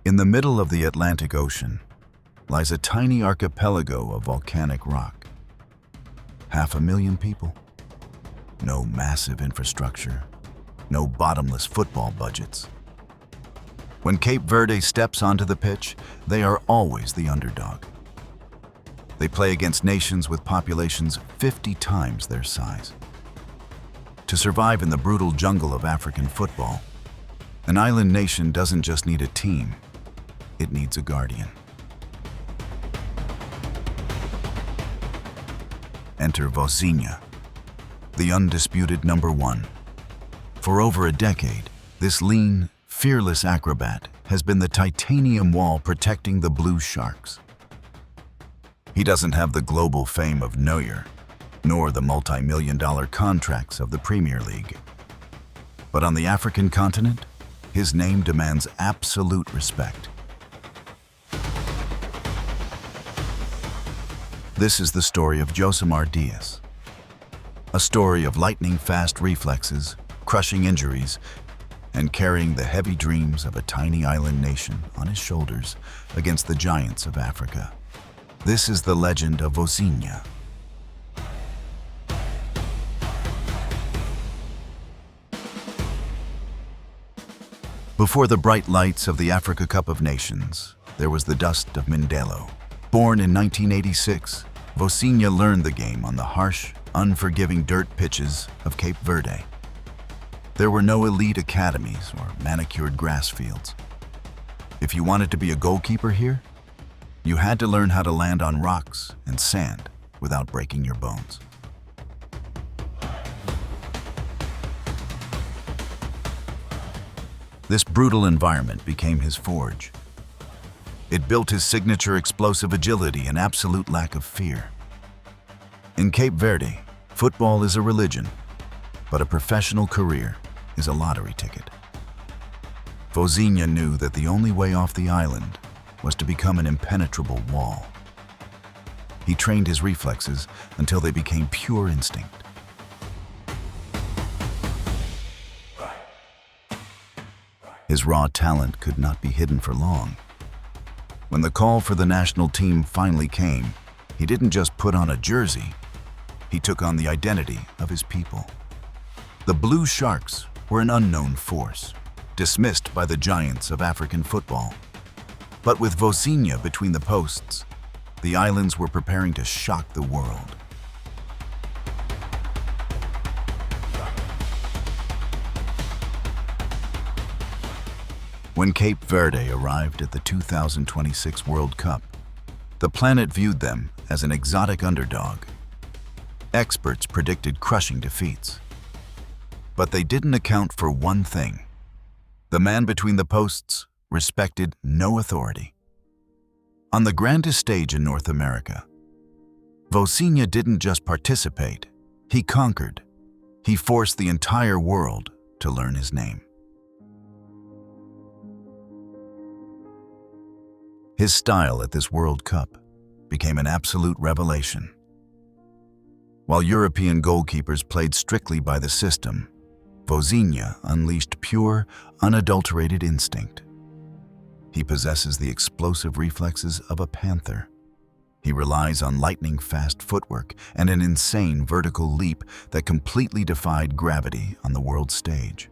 In the middle of the Atlantic Ocean lies a tiny archipelago of volcanic rock. 500,000 people. No massive infrastructure. No bottomless football budgets. When Cape Verde steps onto the pitch, they are always the underdog. They play against nations with populations 50 times their size. To survive in the brutal jungle of African football, an island nation doesn't just need a team, it needs a guardian. Enter Vozinha, the undisputed #1. For over a decade, this lean, fearless acrobat has been the titanium wall protecting the blue sharks. He doesn't have the global fame of Neuer, nor the multi-million-dollar contracts of the Premier League. But on the African continent, his name demands absolute respect. This is the story of Josimar Dias. A story of lightning-fast reflexes, crushing injuries, and carrying the heavy dreams of a tiny island nation on his shoulders against the giants of Africa. This is the legend of Vozinha. Before the bright lights of the Africa Cup of Nations, there was the dust of Mindelo. Born in 1986, Vozinha learned the game on the harsh, unforgiving dirt pitches of Cape Verde. There were no elite academies or manicured grass fields. If you wanted to be a goalkeeper here, you had to learn how to land on rocks and sand without breaking your bones. This brutal environment became his forge. It built his signature explosive agility and absolute lack of fear. In Cape Verde, football is a religion, but a professional career is a lottery ticket. Vozinha knew that the only way off the island was to become an impenetrable wall. He trained his reflexes until they became pure instinct. His raw talent could not be hidden for long. When the call for the national team finally came, he didn't just put on a jersey, he took on the identity of his people. The Blue Sharks were an unknown force, dismissed by the giants of African football. But with Vozinha between the posts, the islands were preparing to shock the world. When Cape Verde arrived at the 2026 World Cup, the planet viewed them as an exotic underdog. Experts predicted crushing defeats. But they didn't account for one thing. The man between the posts respected no authority. On the grandest stage in North America, Vozinha didn't just participate, he conquered. He forced the entire world to learn his name. His style at this World Cup became an absolute revelation. While European goalkeepers played strictly by the system, Vozinha unleashed pure, unadulterated instinct. He possesses the explosive reflexes of a panther. He relies on lightning-fast footwork and an insane vertical leap that completely defied gravity on the world stage.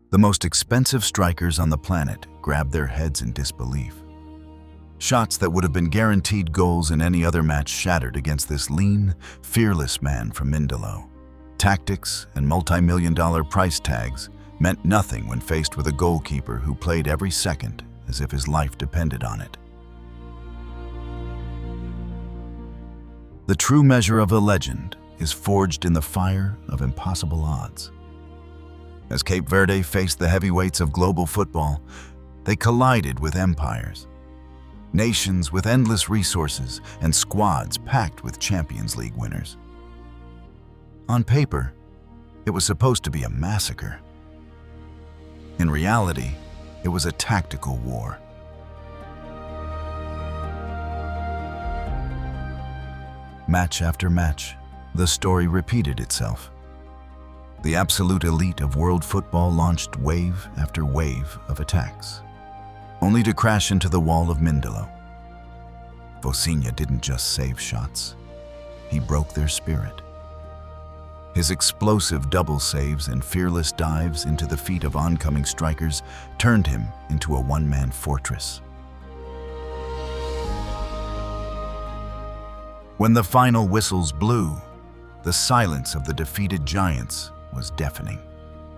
The most expensive strikers on the planet grabbed their heads in disbelief. Shots that would have been guaranteed goals in any other match shattered against this lean, fearless man from Mindelo. Tactics and multi-million-dollar price tags meant nothing when faced with a goalkeeper who played every second as if his life depended on it. The true measure of a legend is forged in the fire of impossible odds. As Cape Verde faced the heavyweights of global football, they collided with empires. Nations with endless resources and squads packed with Champions League winners. On paper, it was supposed to be a massacre. In reality, it was a tactical war. Match after match, the story repeated itself. The absolute elite of world football launched wave after wave of attacks, only to crash into the wall of Mindelo. Vozinha didn't just save shots, he broke their spirit. His explosive double saves and fearless dives into the feet of oncoming strikers turned him into a one-man fortress. When the final whistles blew, the silence of the defeated giants was deafening.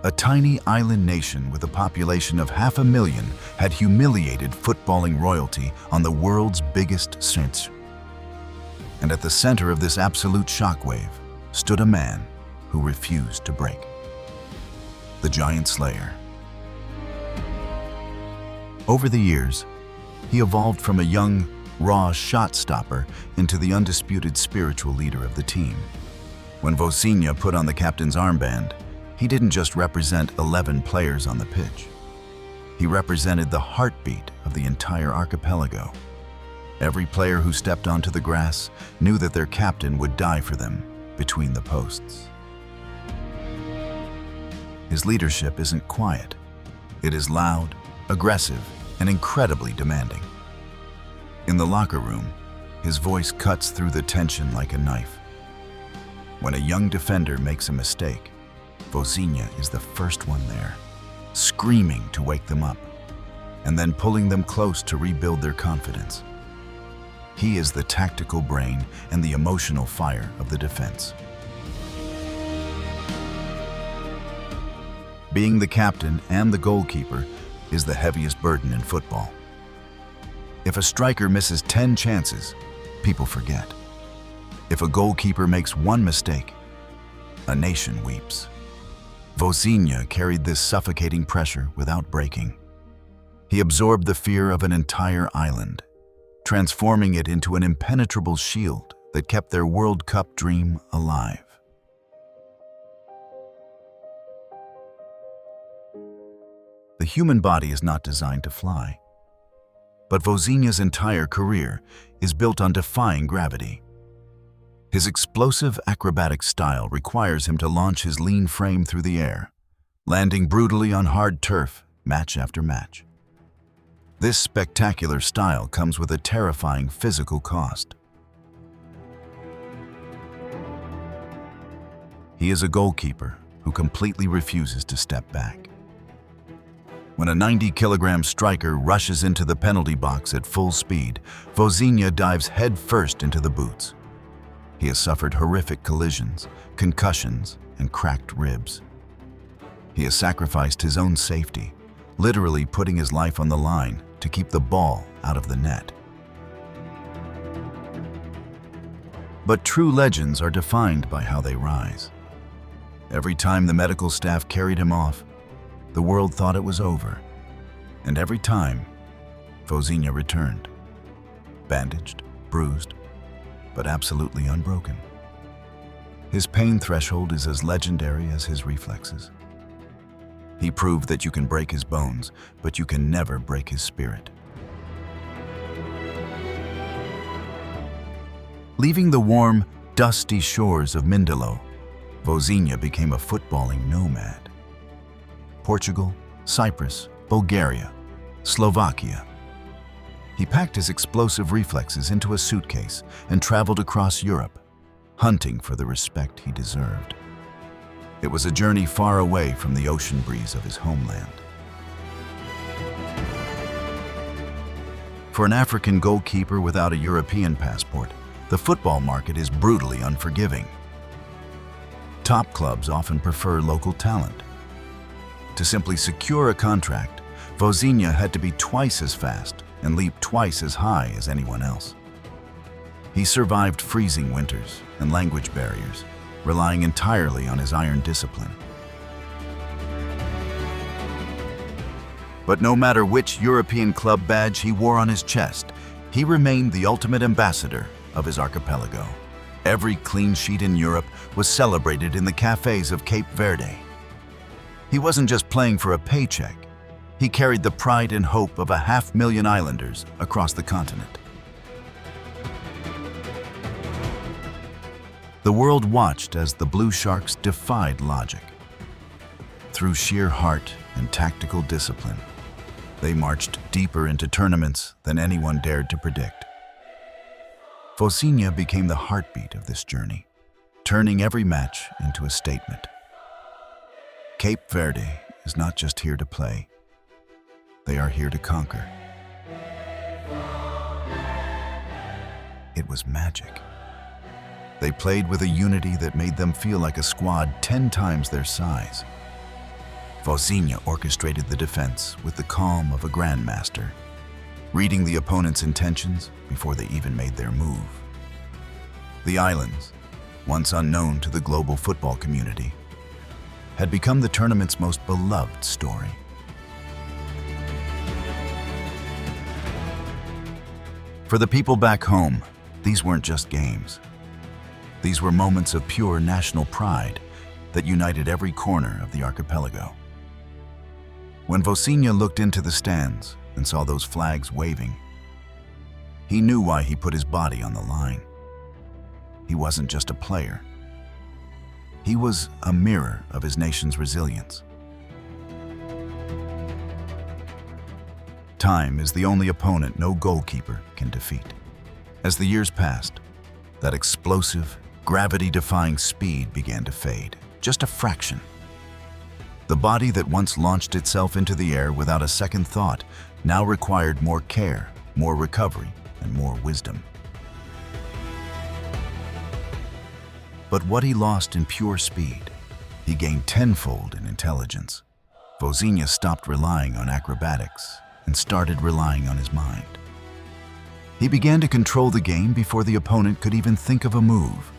A tiny island nation with a population of 500,000 had humiliated footballing royalty on the world's biggest stage. And at the center of this absolute shockwave stood a man who refused to break. The Giant Slayer. Over the years, he evolved from a young, raw shot stopper into the undisputed spiritual leader of the team. When Vozinha put on the captain's armband, he didn't just represent 11 players on the pitch. He represented the heartbeat of the entire archipelago. Every player who stepped onto the grass knew that their captain would die for them between the posts. His leadership isn't quiet. It is loud, aggressive, and incredibly demanding. In the locker room, his voice cuts through the tension like a knife. When a young defender makes a mistake, Vozinha is the first one there, screaming to wake them up, and then pulling them close to rebuild their confidence. He is the tactical brain and the emotional fire of the defense. Being the captain and the goalkeeper is the heaviest burden in football. If a striker misses 10 chances, people forget. If a goalkeeper makes one mistake, a nation weeps. Vozinha carried this suffocating pressure without breaking. He absorbed the fear of an entire island, transforming it into an impenetrable shield that kept their World Cup dream alive. The human body is not designed to fly, but Vozinha's entire career is built on defying gravity. His explosive acrobatic style requires him to launch his lean frame through the air, landing brutally on hard turf match after match. This spectacular style comes with a terrifying physical cost. He is a goalkeeper who completely refuses to step back. When a 90-kilogram striker rushes into the penalty box at full speed, Vozinha dives headfirst into the boots. He has suffered horrific collisions, concussions, and cracked ribs. He has sacrificed his own safety, literally putting his life on the line to keep the ball out of the net. But true legends are defined by how they rise. Every time the medical staff carried him off, the world thought it was over. And every time, Vozinha returned, bandaged, bruised, but absolutely unbroken. His pain threshold is as legendary as his reflexes. He proved that you can break his bones, but you can never break his spirit. Leaving the warm, dusty shores of Mindelo, Vozinha became a footballing nomad. Portugal, Cyprus, Bulgaria, Slovakia. He packed his explosive reflexes into a suitcase and traveled across Europe, hunting for the respect he deserved. It was a journey far away from the ocean breeze of his homeland. For an African goalkeeper without a European passport, the football market is brutally unforgiving. Top clubs often prefer local talent. To simply secure a contract, Vozinha had to be twice as fast and leap twice as high as anyone else. He survived freezing winters and language barriers, relying entirely on his iron discipline. But no matter which European club badge he wore on his chest, he remained the ultimate ambassador of his archipelago. Every clean sheet in Europe was celebrated in the cafes of Cape Verde. He wasn't just playing for a paycheck. He carried the pride and hope of 500,000 islanders across the continent. The world watched as the Blue Sharks defied logic. Through sheer heart and tactical discipline, they marched deeper into tournaments than anyone dared to predict. Vozinha became the heartbeat of this journey, turning every match into a statement. Cape Verde is not just here to play, they are here to conquer. It was magic. They played with a unity that made them feel like a squad 10 times their size. Vozinha orchestrated the defense with the calm of a grandmaster, reading the opponent's intentions before they even made their move. The islands, once unknown to the global football community, had become the tournament's most beloved story. For the people back home, these weren't just games. These were moments of pure national pride that united every corner of the archipelago. When Vozinha looked into the stands and saw those flags waving, he knew why he put his body on the line. He wasn't just a player. He was a mirror of his nation's resilience. Time is the only opponent no goalkeeper can defeat. As the years passed, that explosive, gravity-defying speed began to fade, just a fraction. The body that once launched itself into the air without a second thought now required more care, more recovery, and more wisdom. But what he lost in pure speed, he gained tenfold in intelligence. Vozinha stopped relying on acrobatics and started relying on his mind. He began to control the game before the opponent could even think of a move.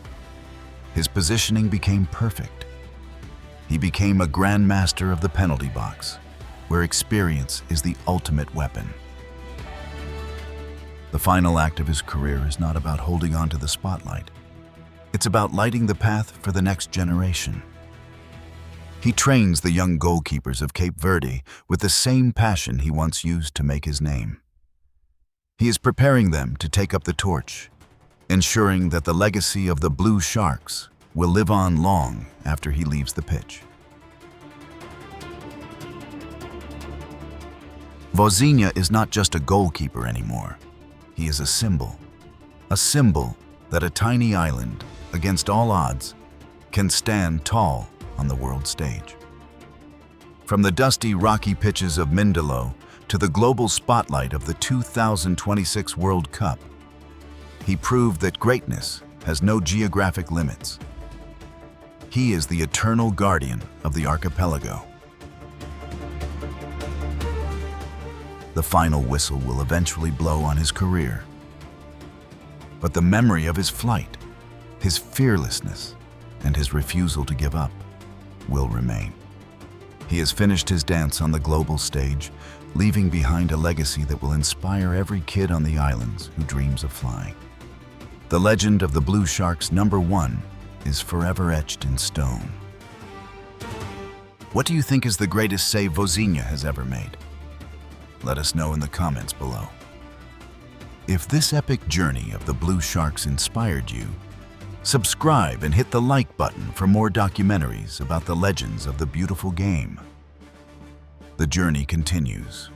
His positioning became perfect. He became a grandmaster of the penalty box, where experience is the ultimate weapon. The final act of his career is not about holding on to the spotlight. It's about lighting the path for the next generation. He trains the young goalkeepers of Cape Verde with the same passion he once used to make his name. He is preparing them to take up the torch, ensuring that the legacy of the Blue Sharks will live on long after he leaves the pitch. Vozinha is not just a goalkeeper anymore. He is a symbol that a tiny island, against all odds, can stand tall on the world stage. From the dusty, rocky pitches of Mindelo to the global spotlight of the 2026 World Cup, he proved that greatness has no geographic limits. He is the eternal guardian of the archipelago. The final whistle will eventually blow on his career. But the memory of his flight, his fearlessness, and his refusal to give up will remain. He has finished his dance on the global stage, leaving behind a legacy that will inspire every kid on the islands who dreams of flying. The legend of the Blue Sharks #1 is forever etched in stone. What do you think is the greatest save Vozinha has ever made? Let us know in the comments below. If this epic journey of the Blue Sharks inspired you, subscribe and hit the like button for more documentaries about the legends of the beautiful game. The journey continues,